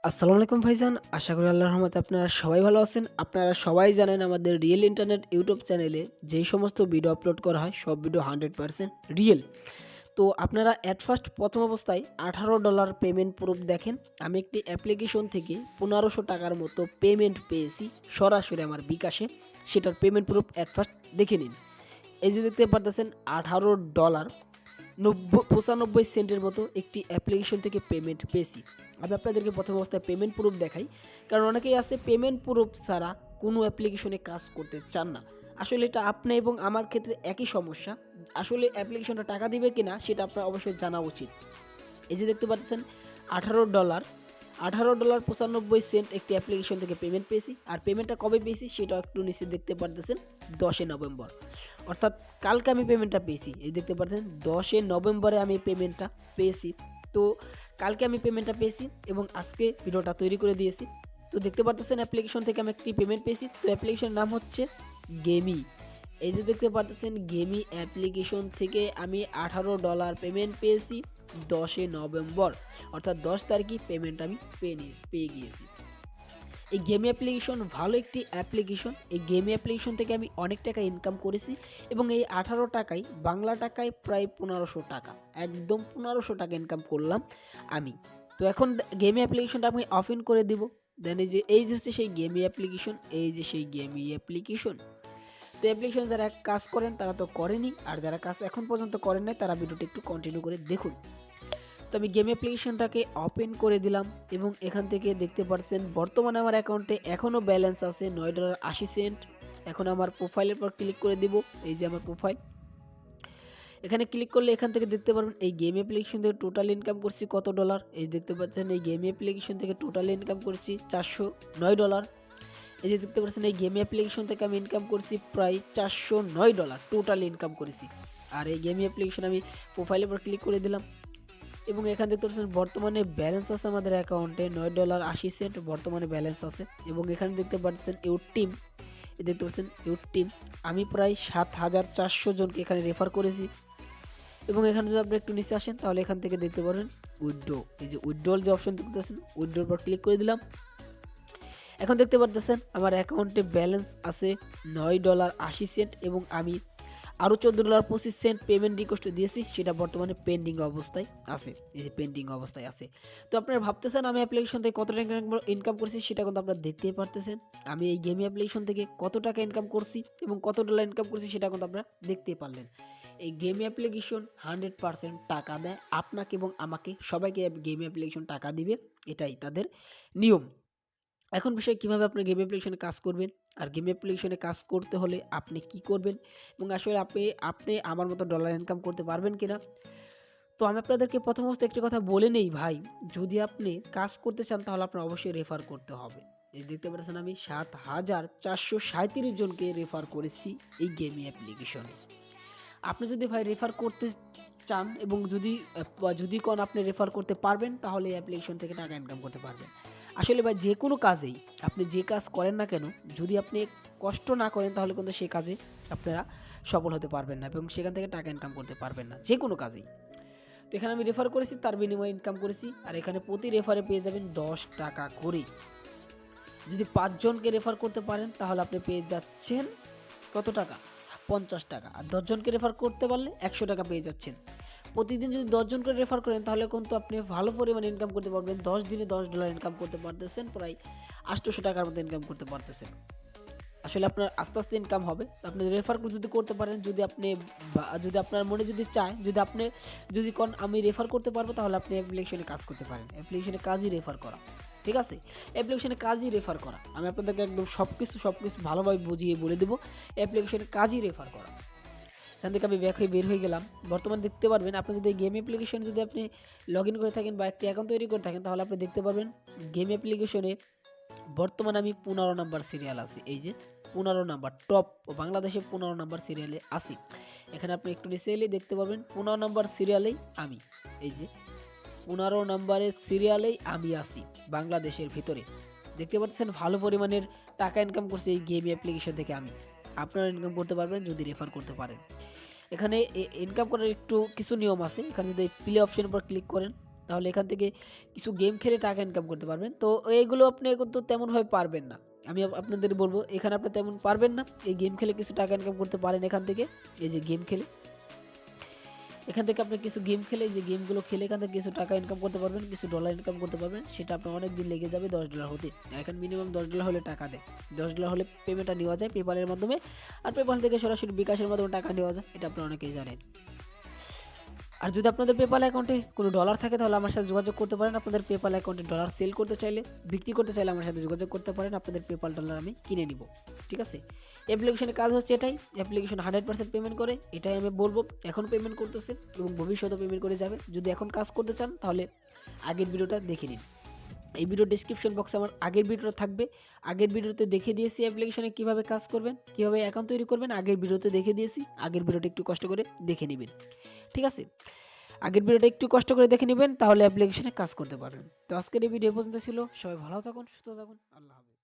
আসসালামু আলাইকুম ভাইজান। আশা করি আল্লাহর রহমতে আপনারা সবাই ভালো আছেন। আপনারা সবাই জানেন আমাদের রিয়েল ইন্টারনেট ইউটিউব চ্যানেলে যেই সমস্ত ভিডিও আপলোড করা হয় সব ভিডিও 100% রিয়েল। তো আপনারা এট ফার্স্ট প্রথম অবস্থায় $18 পেমেন্ট প্রুফ দেখেন। আমি একটি অ্যাপ্লিকেশন থেকে ৳১৫০০ মতো পেমেন্ট পেয়েছি সরাসরি আমার বিকাশে। সেটার পেমেন্ট প্রুফ এট ফার্স্ট দেখে নিন। এই যে দেখতে পারতেছেন $18 95 সেন্টের মতো একটি অ্যাপ্লিকেশন থেকে পেমেন্ট পেয়েছি। আমি আপনাদেরকে প্রথম অবস্থায় পেমেন্ট প্রুফ দেখাই। কারণ অনেকেই আছে পেমেন্ট প্রুফ ছাড়া কোনো অ্যাপ্লিকেশনে কাজ করতে চান না। আসলে এটা আপনি এবং আমার ক্ষেত্রে একই সমস্যা। আসলে অ্যাপ্লিকেশনটা টাকা দিবে কিনা সেটা আপনার অবশ্যই জানা উচিত। এই যে দেখতে পাচ্ছেন $18 $18.95 একটি অ্যাপ্লিকেশন থেকে পেমেন্ট পেয়েছি। আর পেমেন্টটা কবে পেয়েছি সেটাও একটু নিচে দেখতে পারতেছেন 10 নভেম্বর। অর্থাৎ কালকে আমি পেমেন্টটা পেয়েছি। এই দেখতে পাচ্ছেন 10 নভেম্বরে আমি পেমেন্টটা পেয়েছি। তো কালকে আমি পেমেন্টটা পেয়েছি এবং আজকে ভিডিওটা তৈরি করে দিয়েছি। তো দেখতে পারতেছেন অ্যাপ্লিকেশন থেকে আমি একটি পেমেন্ট পেয়েছি। তো অ্যাপ্লিকেশনের নাম হচ্ছে গেমি। এই যে দেখতে পারতেছেন গেমি অ্যাপ্লিকেশন থেকে আমি $18 পেমেন্ট পেয়েছি 10 নভেম্বর। অর্থাৎ 10 তারিখে পেমেন্ট আমি পেয়ে গিয়েছি। এই গেম অ্যাপ্লিকেশন ভালো একটি অ্যাপ্লিকেশন। এই গেম অ্যাপ্লিকেশন থেকে আমি অনেক টাকা ইনকাম করেছি এবং এই 18 টাকায় বাংলা টাকায় প্রায় 1500 টাকা, একদম 1500 টাকা ইনকাম করলাম আমি। তো এখন গেম অ্যাপ্লিকেশনটা আমি ওপেন করে দিব। দেন এই যে হচ্ছে সেই গেম অ্যাপ্লিকেশন, এই যে সেই গেম অ্যাপ্লিকেশন। তো অ্যাপ্লিকেশন যারা কাজ করেন তারা তো করেনি, আর যারা কাজ এখন পর্যন্ত করেন নাই তারা ভিডিওটি একটু কন্টিনিউ করে দেখুন। তো আমি গেম অ্যাপ্লিকেশনটাকে ওপেন করে দিলাম এবং এখান থেকে দেখতে পাচ্ছেন বর্তমানে আমার অ্যাকাউন্টে এখনও ব্যালেন্স আছে $9.80। এখন আমার প্রোফাইলের পর ক্লিক করে দিব। এই যে আমার প্রোফাইল, এখানে ক্লিক করলে এখান থেকে দেখতে পারবেন এই গেম অ্যাপ্লিকেশন থেকে টোটাল ইনকাম করছি কত ডলার। এই দেখতে পাচ্ছেন এই গেম অ্যাপ্লিকেশন থেকে টোটাল ইনকাম করছি $409। এই যে দেখতে পাচ্ছেন এই গেম অ্যাপ্লিকেশন থেকে আমি ইনকাম করছি প্রায় $409 টোটাল ইনকাম করেছি। আর এই গেম অ্যাপ্লিকেশন আমি প্রোফাইলের পর ক্লিক করে দিলাম এবং এখানে দেখতে পাচ্ছেন বর্তমানে ব্যালেন্স আছে আমাদের অ্যাকাউন্টে $9.80 বর্তমানে ব্যালেন্স আছে। এবং এখানে দেখতে পাচ্ছেন ইউর টিম, দেখতে পাচ্ছেন ইউর টিম আমি প্রায় 7400 জনকে এখানে রেফার করেছি। এবং এখানে যদি আপনি একটু নিচে আসেন তাহলে এখান থেকে দেখতে পারেন উইথড্র, এই যে উইথড্রল যে অপশন দেখতে পাচ্ছেন উইথড্রোর পর ক্লিক করে দিলাম। এখন দেখতে পাচ্ছেন আমার অ্যাকাউন্টে ব্যালেন্স আছে $9.80 এবং আমি আরও $14.25 পেমেন্ট রিকোয়েস্ট দিয়েছি, সেটা বর্তমানে পেন্ডিং অবস্থায় আছে। এই যে পেন্ডিং অবস্থায় আছে। তো আপনারা ভাবতেছেন আমি অ্যাপ্লিকেশন থেকে কত টাকা ইনকাম করছি, সেটা কিন্তু আপনারা দেখতেই পারতেছেন। আমি এই গেম অ্যাপ্লিকেশন থেকে কত টাকা ইনকাম করছি এবং কত ডলার ইনকাম করছি সেটা কিন্তু আপনারা দেখতেই পারলেন। এই গেম অ্যাপ্লিকেশন 100% টাকা দেয় আপনাকে এবং আমাকে, সবাইকে গেম অ্যাপ্লিকেশন টাকা দিবে, এটাই তাদের নিয়ম। এখন বিষয় কিভাবে আপনি গেম অ্যাপ্লিকেশনে কাজ করবেন, আর গেম অ্যাপ্লিকেশনে কাজ করতে হলে আপনি কি করবেন এবং আসলে আপনি আমার মতো ডলার ইনকাম করতে পারবেন কিনা। তো আমি আপনাদেরকে প্রথম অবস্থায় একটি কথা বলে নেই ভাই, যদি আপনি কাজ করতে চান তাহলে আপনার অবশ্যই রেফার করতে হবে। এই দেখতে পাচ্ছেন আমি 7437 জনকে রেফার করেছি এই গেম অ্যাপ্লিকেশনে। আপনি যদি ভাই রেফার করতে চান এবং যদি কোন আপনি রেফার করতে পারবেন তাহলে এই অ্যাপ্লিকেশন থেকে টাকা ইনকাম করতে পারবেন। আসলে ভাই যে কোনো কাজেই আপনি যে কাজ করেন না কেন, যদি আপনি কষ্ট না করেন তাহলে কিন্তু সে কাজে আপনারা সফল হতে পারবেন না এবং সেখান থেকে টাকা ইনকাম করতে পারবেন না, যে কোনো কাজেই। তো এখানে আমি রেফার করেছি, তার বিনিময়ে ইনকাম করেছি। আর এখানে প্রতি রেফারে পেয়ে যাবেন 10 টাকা করে। যদি 5 জনকে রেফার করতে পারেন তাহলে আপনি পেয়ে যাচ্ছেন কত টাকা, 50 টাকা। আর 10 জনকে রেফার করতে পারলে 100 টাকা পেয়ে যাচ্ছেন। প্রতিদিন যদি 10 জনকে রেফার করেন তাহলে কিন্তু আপনি ভালো পরিমাণে ইনকাম করতে পারবেন। 10 দিনে $10 ইনকাম করতে পারতেছেন, প্রায় 800 টাকার মতো ইনকাম করতে পারতেছেন। আসলে আপনার আস্তে আস্তে ইনকাম হবে। আপনি রেফার যদি করতে পারেন, যদি আপনার মনে যদি চায়, যদি কোন আমি রেফার করতে পারবো তাহলে আপনি অ্যাপ্লিকেশনে কাজ করতে পারেন। অ্যাপ্লিকেশনে কাজই রেফার করা, ঠিক আছে? অ্যাপ্লিকেশনে কাজই রেফার করা। আমি আপনাদেরকে একদম সবকিছু ভালোভাবে বুঝিয়ে বলে দেবো। অ্যাপ্লিকেশনে কাজই রেফার করা। এখান থেকে আমি ব্যাক হয়ে বের হয়ে গেলাম। বর্তমানে দেখতে পারবেন আপনি যদি গেম অ্যাপ্লিকেশন যদি আপনি লগ ইন করে থাকেন বা একটি অ্যাকাউন্ট তৈরি করে থাকেন তাহলে আপনি দেখতে পারবেন গেম অ্যাপ্লিকেশনে বর্তমানে আমি 15 নাম্বার সিরিয়াল আছি। এই যে 15 নাম্বার টপ, বাংলাদেশে 15 নাম্বার সিরিয়ালে আছি। এখানে আপনি একটু নিচে এলেই দেখতে পাবেন 15 নাম্বার সিরিয়ালেই আমি, এই যে 15 নাম্বারের সিরিয়ালেই আমি আছি বাংলাদেশের ভিতরে। দেখতে পাচ্ছেন ভালো পরিমাণের টাকা ইনকাম করছি এই গেম অ্যাপ্লিকেশন থেকে আমি। আপনারা ইনকাম করতে পারবেন যদি রেফার করতে পারেন। এখানে ইনকাম করার একটু কিছু নিয়ম আছে। এখানে যদি প্লে অপশনের উপর ক্লিক করেন তাহলে এখান থেকে কিছু গেম খেলে টাকা ইনকাম করতে পারবেন। তো এইগুলো আপনি কিন্তু তেমনভাবে পারবেন না। আমি আপনাদের বলব এখানে আপনি তেমন পারবেন না। এই গেম খেলে কিছু টাকা ইনকাম করতে পারেন এখান থেকে। এই যে গেম খেলে এখান থেকে আপনি কিছু গেম খেলে, যে গেমগুলো খেলে এখান থেকে কিছু টাকা ইনকাম করতে পারবেন, কিছু ডলার ইনকাম করতে পারবেন। সেটা আপনার অনেক দিন লেগে যাবে $10 হতে। এখন মিনিমাম $10 হলে টাকা দেয়। $10 হলে পেমেন্টটা নেওয়া যায় পেপ্যালের মাধ্যমে। আর পেপ্যাল থেকে সরাসরি বিকাশের মাধ্যমে টাকা নেওয়া যায়। এটা আপনারা অনেকেই জানেন। আর যদি আপনাদের পেপ্যাল অ্যাকাউন্টে কোনো ডলার থাকে তাহলে আমার সাথে যোগাযোগ করতে পারেন। আপনাদের পেপ্যাল অ্যাকাউন্টে ডলার সেল করতে চাইলে, বিক্রি করতে চাইলে আমার সাথে যোগাযোগ করতে পারেন। আপনাদের পেপ্যাল ডলার আমি কিনে নিব। ঠিক আছে? অ্যাপ্লিকেশনের কাজ হচ্ছে এটাই। অ্যাপ্লিকেশন 100% পেমেন্ট করে। এটাই আমি বলব। এখন পেমেন্ট করতেছে এবং ভবিষ্যতেও পেমেন্ট করে যাবে। যদি এখন কাজ করতে চান তাহলে আগের ভিডিওটা দেখে নিন। এই ভিডিও ডেসক্রিপশন বক্সে আমার আগের ভিডিওটা থাকবে। আগের ভিডিওতে দেখে দিয়েছি অ্যাপ্লিকেশনে কীভাবে কাজ করবেন, কীভাবে অ্যাকাউন্ট তৈরি করবেন। আগের ভিডিওতে দেখে দিয়েছি। আগের ভিডিওটা একটু কষ্ট করে দেখে নেবেন। ঠিক আছে? আগের ভিডিওটা একটু কষ্ট করে দেখে নেবেন, তাহলে অ্যাপ্লিকেশনে কাজ করতে পারবেন। তো আজকের এই ভিডিও পর্যন্ত ছিল। সবাই ভালো থাকুন, সুস্থ থাকুন। আল্লাহ হাফেজ।